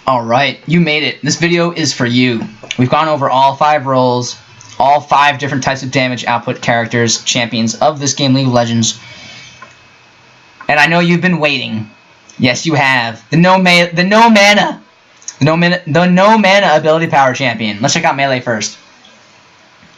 Alright, you made it. This video is for you. We've gone over all 5 roles, all 5 different types of damage output characters, champions of this game, League of Legends. And I know you've been waiting. Yes, you have. The no mana ability power champion. Let's check out Melee first.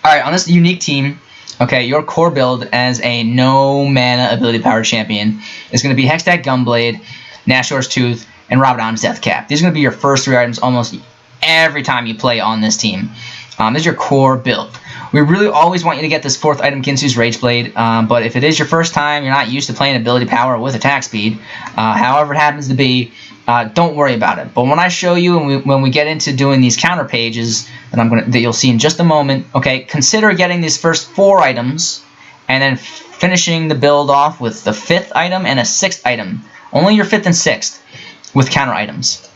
Alright, on this unique team, okay, your core build as a no mana ability power champion is going to be Hextech Gunblade, Nashor's Tooth, and Rabadon's Deathcap. These are going to be your first 3 items almost every time you play on this team. This is your core build. We really always want you to get this 4th item, Ginsu's Rageblade, but if it is your first time, you're not used to playing ability power with attack speed, however it happens to be, don't worry about it. But when I show you, and when we get into doing these counter pages that you'll see in just a moment, okay, consider getting these first 4 items and then finishing the build off with the 5th item and a 6th item. Only your 5th and 6th with counter items.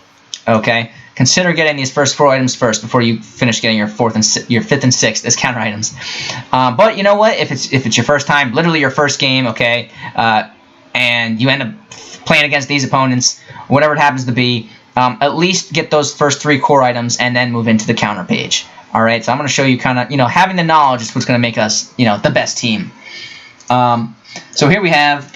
Okay, consider getting these first 4 items first before you finish getting your 5th and 6th as counter items. But you know what? If it's your first time, literally your first game, okay, and you end up playing against these opponents, whatever it happens to be, at least get those first 3 core items and then move into the counter page. All right, so I'm going to show you kind of, having the knowledge is what's going to make us, the best team. So here we have.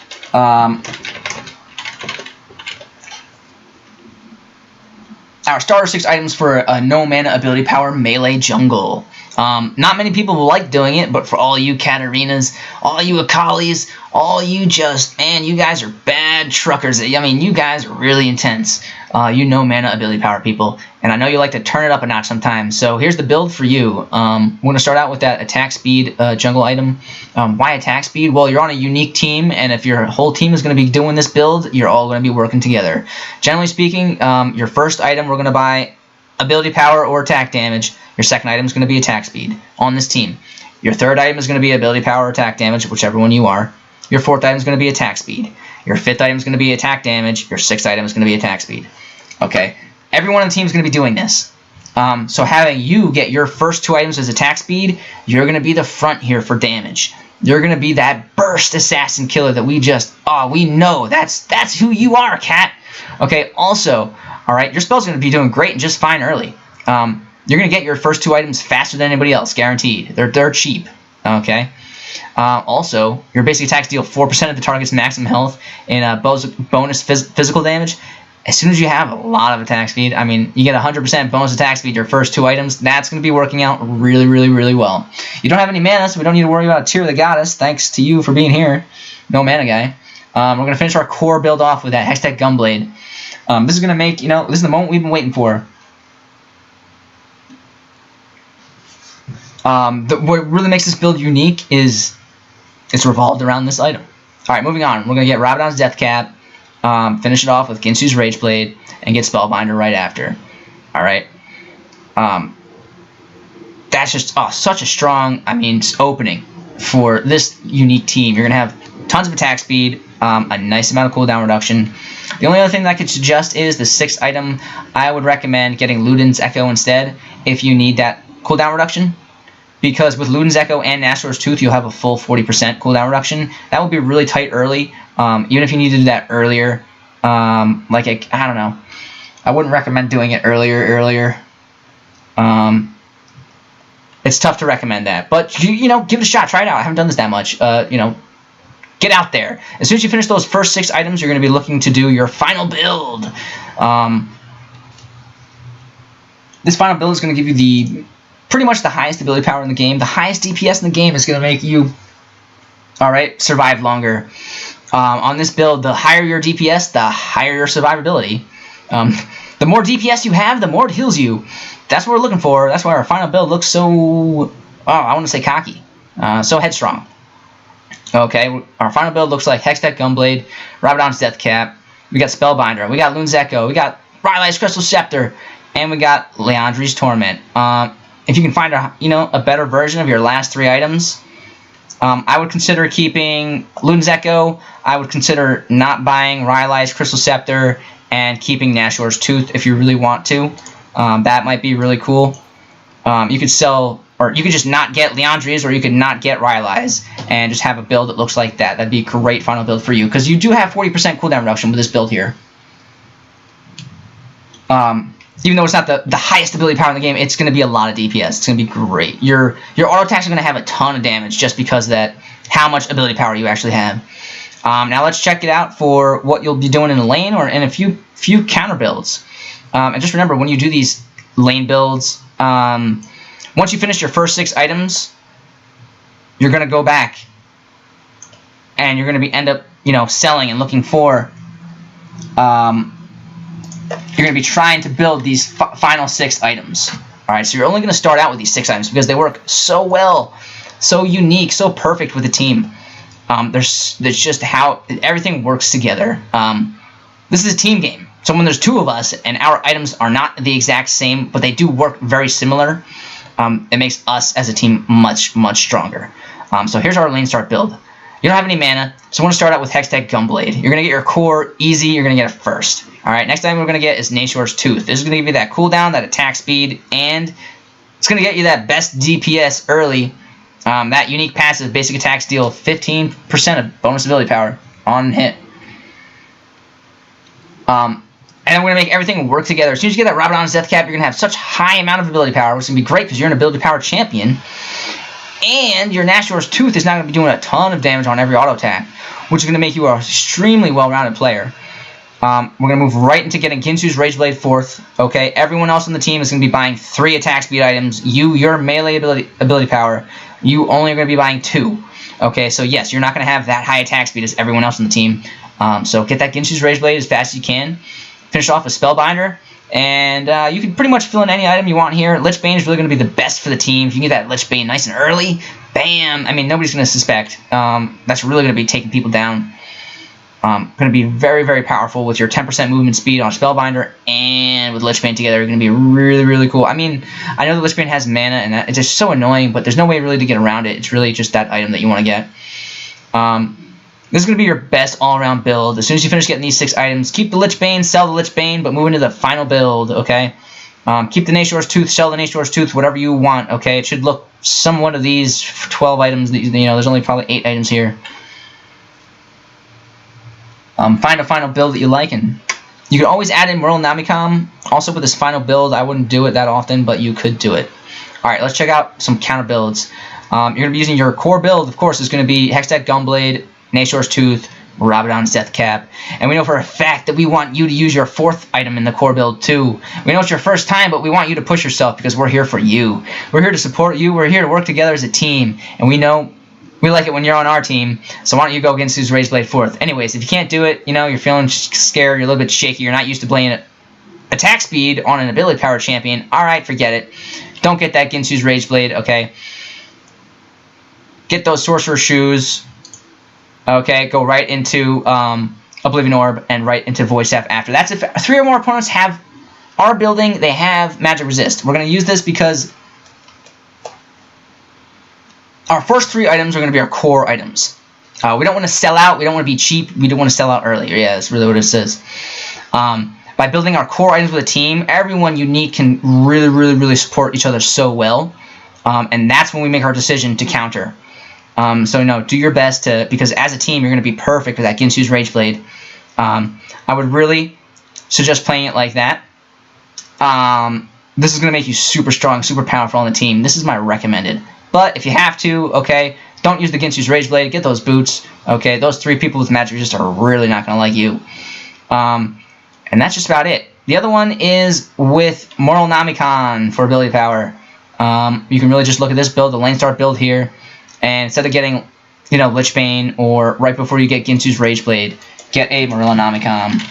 Our starter 6 items for a no mana ability power Melee Jungle. Not many people will like doing it, but for all you Katarinas, all you Akalis, all you you guys are bad truckers. I mean, you guys are really intense. You no mana ability power people, and I know you like to turn it up a notch sometimes. So here's the build for you. We're going to start out with that attack speed jungle item. Why attack speed? Well, you're on a unique team, and if your whole team is going to be doing this build, you're all going to be working together. Generally speaking, your first item we're going to buy ability power or attack damage. Your second item is going to be attack speed on this team. Your third item is going to be ability power or attack damage, whichever one you are. Your 4th item is going to be attack speed. Your 5th item is going to be attack damage. Your 6th item is going to be attack speed. Okay, everyone on the team is going to be doing this. So having you get your first 2 items as attack speed, you're going to be the front here for damage. You're going to be that burst assassin killer that we know. That's who you are, Cat. Okay, also, alright, your spell's going to be doing great and just fine early. You're going to get your first 2 items faster than anybody else, guaranteed. They're cheap, okay? Also, your basic attacks deal 4% of the target's maximum health and bonus physical damage. As soon as you have a lot of attack speed, I mean, you get 100% bonus attack speed your first 2 items, that's going to be working out really, really, really well. You don't have any mana, so we don't need to worry about Tear of the Goddess, thanks to you for being here. No mana guy. We're going to finish our core build off with that Hextech Gunblade. This is going to make, this is the moment we've been waiting for. What really makes this build unique is it's revolved around this item. Alright, moving on. We're going to get Rabadon's Deathcap, finish it off with Ginsu's Rageblade, and get Spellbinder right after. Alright. That's just such a strong, opening for this unique team. You're going to have tons of attack speed, a nice amount of cooldown reduction. The only other thing that I could suggest is the 6th item. I would recommend getting Luden's Echo instead if you need that cooldown reduction. Because with Luden's Echo and Nashor's Tooth, you'll have a full 40% cooldown reduction. That would be really tight early. Even if you needed to do that earlier, I don't know. I wouldn't recommend doing it earlier. It's tough to recommend that. But, give it a shot. Try it out. I haven't done this that much. Get out there. As soon as you finish those first 6 items, you're going to be looking to do your final build. This final build is going to give you pretty much the highest ability power in the game. The highest DPS in the game is going to make you, survive longer. On this build, the higher your DPS, the higher your survivability. The more DPS you have, the more it heals you. That's what we're looking for. That's why our final build looks so, I want to say cocky. So headstrong. Okay, our final build looks like Hextech Gunblade, Rabadon's Deathcap, we got Spellbinder, we got Luden's Echo, we got Rylai's Crystal Scepter, and we got Liandry's Torment. If you can find a better version of your last 3 items, I would consider keeping Luden's Echo. I would consider not buying Rylai's Crystal Scepter and keeping Nashor's Tooth if you really want to. That might be really cool. You could sell, or you could just not get Liandry's, or you could not get Rylai's and just have a build that looks like that. That'd be a great final build for you, because you do have 40% cooldown reduction with this build here. even though it's not the highest ability power in the game, it's going to be a lot of DPS. It's going to be great. Your auto attacks are going to have a ton of damage just because of that, how much ability power you actually have. Now let's check it out for what you'll be doing in a lane or in a few counter builds. And just remember, when you do these lane builds, once you finish your first 6 items, you're going to go back and you're going to end up selling and looking for. You're going to be trying to build these final 6 items. All right, so you're only going to start out with these 6 items because they work so well, so unique, so perfect with the team. There's just how everything works together. This is a team game. So when there's 2 of us and our items are not the exact same, but they do work very similar, it makes us as a team much, much stronger. So here's our lane start build. You don't have any mana, so we're going to start out with Hextech Gunblade. You're going to get your core easy. You're going to get it first. Alright, next item we're going to get is Nashor's Tooth. This is going to give you that cooldown, that attack speed, and it's going to get you that best DPS early. That unique passive, basic attacks deal 15% of bonus ability power on hit. And then we're going to make everything work together. As soon as you get that Rabadon's Death Cap, you're going to have such high amount of ability power, which is going to be great because you're an ability power champion. And your Nashor's Tooth is not going to be doing a ton of damage on every auto attack, which is going to make you an extremely well-rounded player. We're going to move right into getting Ginsu's Rage Blade 4th. Okay, everyone else on the team is going to be buying 3 attack speed items. Your melee ability power, you only are going to be buying 2. Okay, so yes, you're not going to have that high attack speed as everyone else on the team. So get that Ginsu's Rage Blade as fast as you can. Finish off with Spellbinder. And you can pretty much fill in any item you want here. Lich Bane is really going to be the best for the team. If you can get that Lich Bane nice and early, bam! I mean, nobody's going to suspect. That's really going to be taking people down. Going to be very, very powerful with your 10% movement speed on Spellbinder and with Lich Bane together. You're going to be really, really cool. I mean, I know the Lich Bane has mana, and it's just so annoying, but there's no way really to get around it. It's really just that item that you want to get. This is going to be your best all-around build. As soon as you finish getting these 6 items, keep the Lich Bane, sell the Lich Bane, but move into the final build, okay? Keep the Nashor's Tooth, sell the Nashor's Tooth, whatever you want, okay? It should look somewhat of these 12 items. There's only probably 8 items here. Find a final build that you like, and you can always add in Merle Namicom. Also with this final build, I wouldn't do it that often, but you could do it. Alright, let's check out some counter builds. You're going to be using your core build, of course, is going to be Hextech Gunblade, Nashor's Tooth, Rabadon's Death Cap, and we know for a fact that we want you to use your 4th item in the core build too. We know it's your first time, but we want you to push yourself because we're here for you. We're here to support you. We're here to work together as a team, and we know we like it when you're on our team, so why don't you go against Ginsu's Rage Blade 4th. Anyways, if you can't do it, you're feeling scared, you're a little bit shaky, you're not used to playing attack speed on an ability power champion, alright, forget it. Don't get that Ginsu's Rage Blade, okay? Get those Sorcerer Shoes. Okay, go right into Oblivion Orb and right into Void Staff after. That's if 3 or more opponents are building, they have Magic Resist. We're going to use this because our first 3 items are going to be our core items. We don't want to sell out. We don't want to be cheap. We don't want to sell out early. Yeah, that's really what it says. By building our core items with a team, everyone unique can really, really, really support each other so well. And that's when we make our decision to counter. So do your best because as a team you're going to be perfect with that Ginsu's Rage Blade. I would really suggest playing it like that. This is going to make you super strong, super powerful on the team. This is my recommended. But if you have to, okay, don't use the Ginsu's Rage Blade. Get those boots. Okay, those 3 people with Magic Resist are really not going to like you. And that's just about it. The other one is with Moral Namicon for ability power. You can really just look at this build, the lane start build here. And instead of getting, Lich Bane or right before you get Ginsu's Rage Blade, get a Morello Namicon.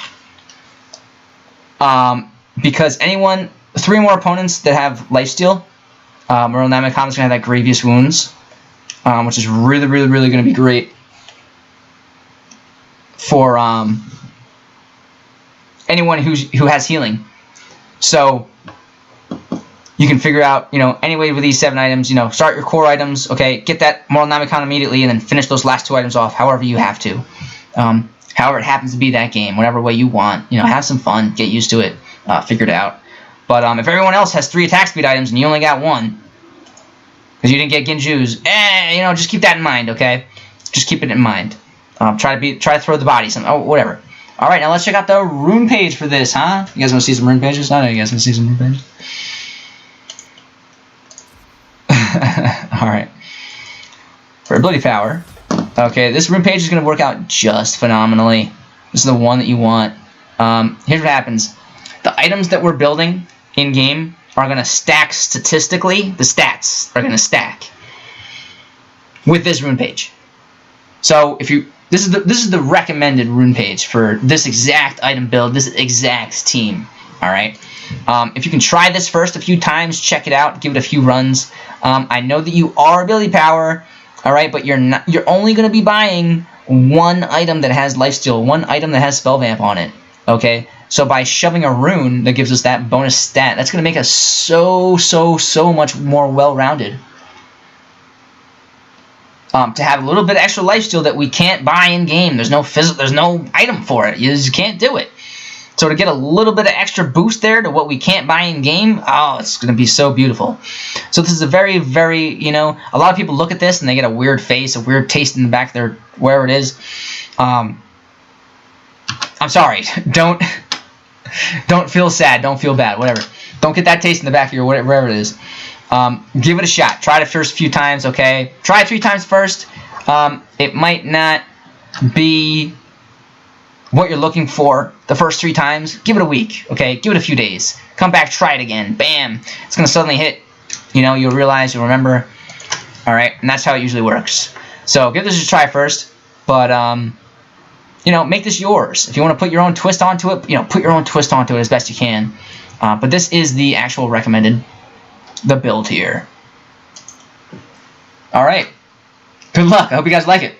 Because 3 or more opponents that have lifesteal, Morello Namicon is going to have that Grievous Wounds, which is really, really, really going to be great for anyone who has healing. So you can figure out, anyway with these 7 items, start your core items, okay, get that Moral Namicon immediately, and then finish those last 2 items off however you have to. However it happens to be that game, whatever way you want, have some fun, get used to it, figure it out. But if everyone else has 3 attack speed items and you only got 1, because you didn't get Ginju's, just keep that in mind, okay? Just keep it in mind. Try to throw the body, whatever. All right, now let's check out the rune page for this, huh? You guys want to see some rune pages? I know you guys want to see some rune pages. All right. For ability power, okay, this rune page is going to work out just phenomenally. This is the one that you want. Here's what happens. The items that we're building in-game are going to stack statistically. The stats are going to stack with this rune page. So if you this is the recommended rune page for this exact item build, this exact team. All right. If you can try this first a few times, check it out, give it a few runs. I know that you are ability power, all right, but you're only going to be buying one item that has lifesteal, one item that has spell vamp on it. Okay. So by shoving a rune that gives us that bonus stat, that's going to make us so much more well-rounded. To have a little bit of extra lifesteal that we can't buy in game. There's no item for it. You just can't do it. So to get a little bit of extra boost there to what we can't buy in game, oh, it's going to be so beautiful. So this is a very, very, you know, a lot of people look at this and they get a weird face, a weird taste in the back of their, wherever it is. I'm sorry. Don't feel sad. Don't feel bad. Whatever. Don't get that taste in the back of your wherever it is. Give it a shot. Try it the first few times, okay? Try it 3 times first. It might not be what you're looking for the first 3 times. Give it a week, okay? Give it a few days. Come back, try it again. Bam. It's going to suddenly hit. You know, you'll realize, you'll remember. All right? And that's how it usually works. So give this a try first. But, you know, make this yours. If you want to put your own twist onto it, you know, put your own twist onto it as best you can. But this is the actual recommended build here. All right. Good luck. I hope you guys like it.